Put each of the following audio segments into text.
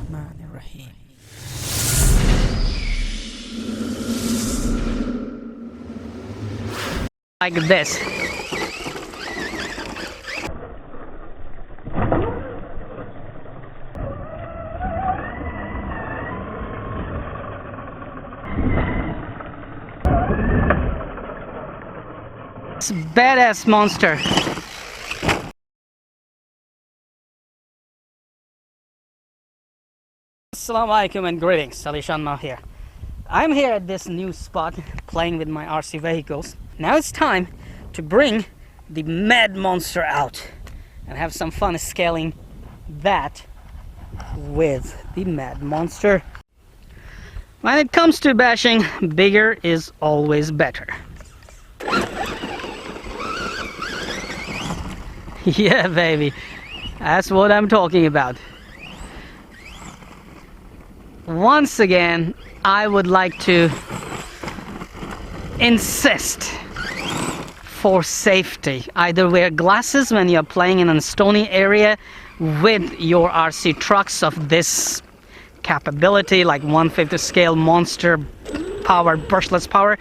Bismillahirrahmanirrahim. Like this. It's a badass monster. Assalamu alaikum and greetings. Salishan Ma here. I'm here at this new spot playing with my RC vehicles. Now it's time to bring the mad monster out and have some fun scaling that with the mad monster. When it comes to bashing, bigger is always better. Yeah, baby, that's what I'm talking about. Once again, I would like to insist for safety. Either wear glasses when you're playing in a stony area with your RC trucks of this capability, like 1/5 scale monster power, brushless power.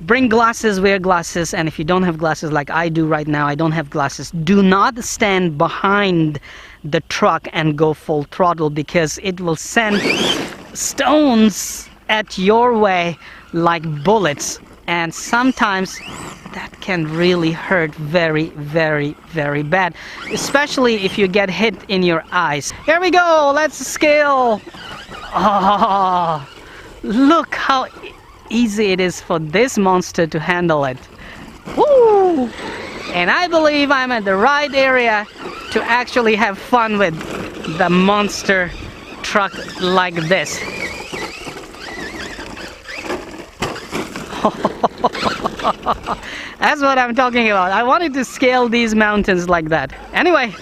Bring glasses, wear glasses, and if you don't have glasses like I do right now, I don't have glasses, do not stand behind the truck and go full throttle, because it will send stones at your way like bullets, and sometimes that can really hurt very, very, very bad, especially if you get hit in your eyes. Here we go, let's scale. Oh, look how easy it is for this monster to handle it. Woo! And I believe I'm at the right area to actually have fun with the monster truck like this. That's what I'm talking about. I wanted to scale these mountains like that. Anyway,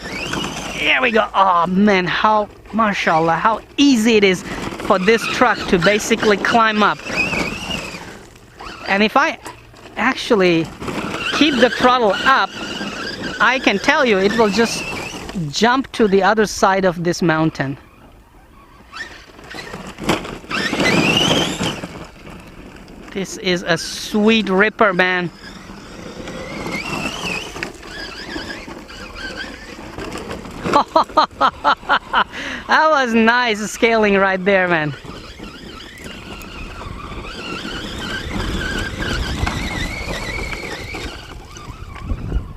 here we go. Oh man, how, mashallah, how easy it is for this truck to basically climb up. And if I actually keep the throttle up, I can tell you it will just jump to the other side of this mountain. This is a sweet ripper, man. That was nice scaling right there, man.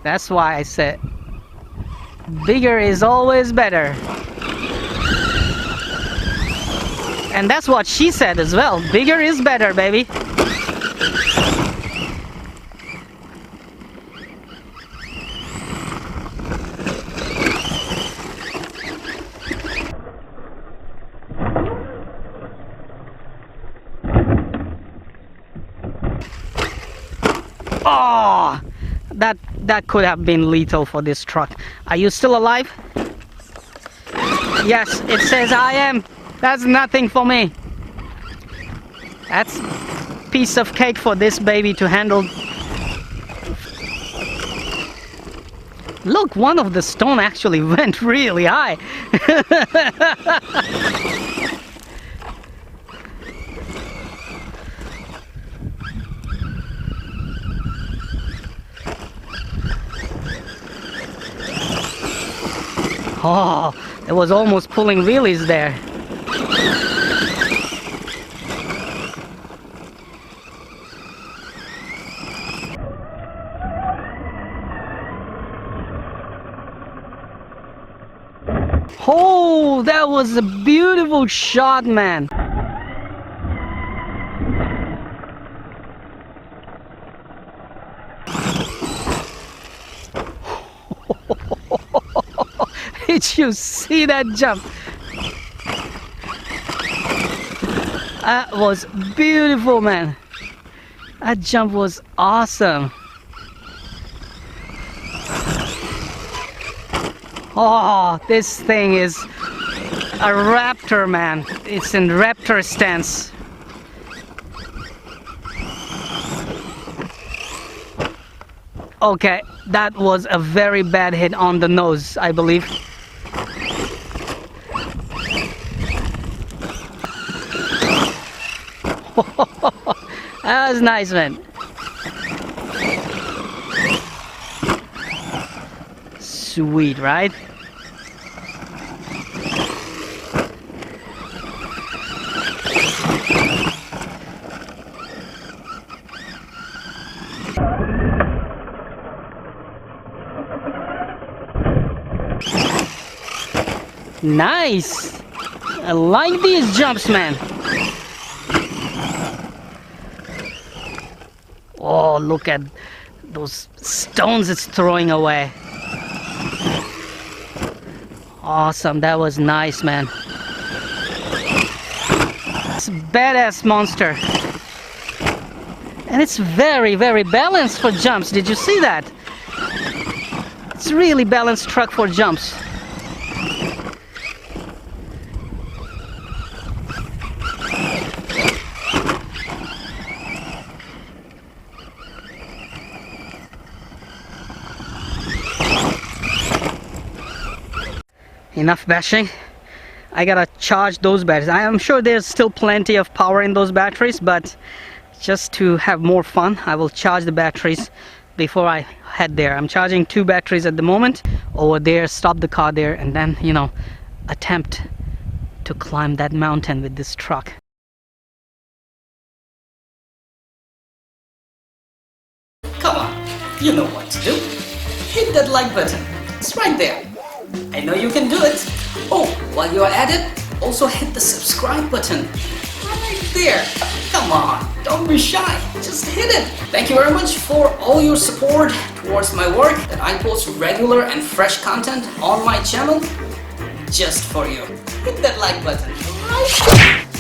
That's why I said bigger is always better. And that's what she said as well. Bigger is better, baby. Oh! That could have been lethal for this truck. Are you still alive? Yes, it says I am. That's nothing for me. That's a piece of cake for this baby to handle. Look, one of the stone actually went really high. Oh, it was almost pulling wheelies there. Oh, that was a beautiful shot, man. Did you see that jump? That was beautiful, man. That jump was awesome. Oh, this thing is a raptor, man. It's in raptor stance. Okay, that was a very bad hit on the nose, I believe. That was nice, man. Sweet, right? Nice! I like these jumps, man. Oh, look at those stones it's throwing away. Awesome, that was nice, man. It's a badass monster. And it's very, very balanced for jumps. Did you see that? It's a really balanced truck for jumps. Enough bashing. I gotta charge those batteries. I am sure there's still plenty of power in those batteries, but just to have more fun, I will charge the batteries before I head there. I'm charging 2 batteries at the moment over there, stop the car there, and then, you know, attempt to climb that mountain with this truck. Come on, you know what to do. Hit that like button. It's right there. I know you can do it. Oh, while you're at it, also hit the subscribe button. Right there. Come on, don't be shy. Just hit it. Thank you very much for all your support towards my work, that I post regular and fresh content on my channel just for you. Hit that like button. Right?